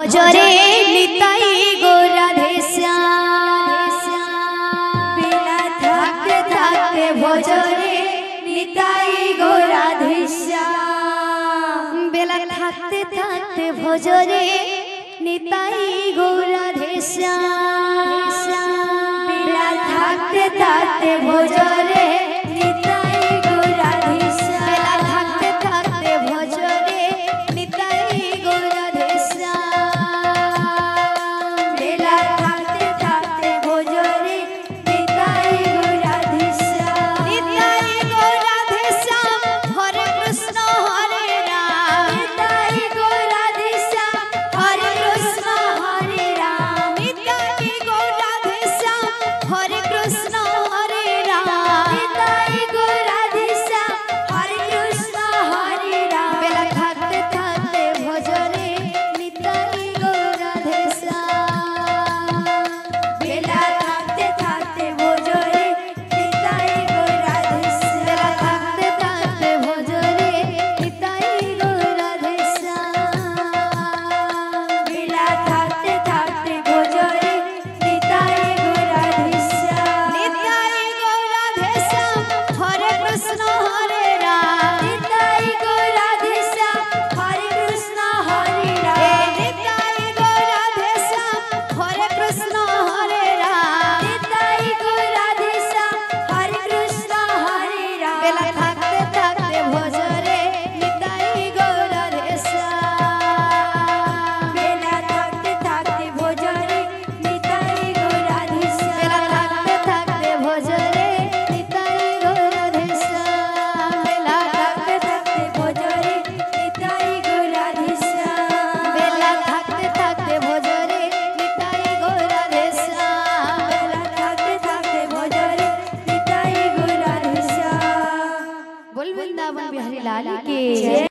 জরে নিতাই গৌরাধে বেলা থাকতে থাকতে ভজরে নিতাই গৌরাধে বেলা থাকতে থাকতে ভজরে নিতাই গৌরাধে বেলা থাকতে থাকতে ভজরে নিতাই গৌরাধে বেলা থাকতে থাকতে ভজরে নিতাই গৌরাধে বেলা থাকতে থাকতে ভজরে নিতাই গৌরাধে নিতাই গৌরাধে হরে কৃষ্ণ হরে রাম নিতাই গৌরাধে হরে কৃষ্ণ হরে রাম নিতাই গৌরাধে হরে কৃষ্ণ হরে রাম নিতাই গৌরাধে হরে কৃষ্ণ হরে রাম বেলা থাকতে থাকতে ভজরে নিতাই গৌরাধে বেলা থাকতে থাকতে ভজরে নিতাই গৌরাধে বেলা থাকতে থাকতে ভজরে নিতাই গৌরাধে বেলা থাকতে থাকতে ভজরে নিতাই গৌরাধে নিতাই গৌরাধে হরে কৃষ্ণ হরে রাম নিতাই গৌরাধে হরে কৃষ্ণ হরে রাম নিতাই গৌরাধে হরে কৃষ্ণ হরে রাম নিতাই গৌরাধে হরে কৃষ্ণ হরে রাম বেলা থাকতে থাকতে ভজরে নিতাই গৌরাধে বেলা থাকতে থাকতে ভজরে নিতাই গৌরাধে বেলা থাকতে থাকতে ভজরে নিতাই গৌরাধে বেলা থাকতে থাকতে ভজরে নিতাই গৌরাধে বেলা থাকতে থাকতে ভজরে নিতাই গৌরাধে বেলা থাকতে থাকতে ভজরে নিতাই গৌরাধে बोल वृंदावन बिहारी लाल की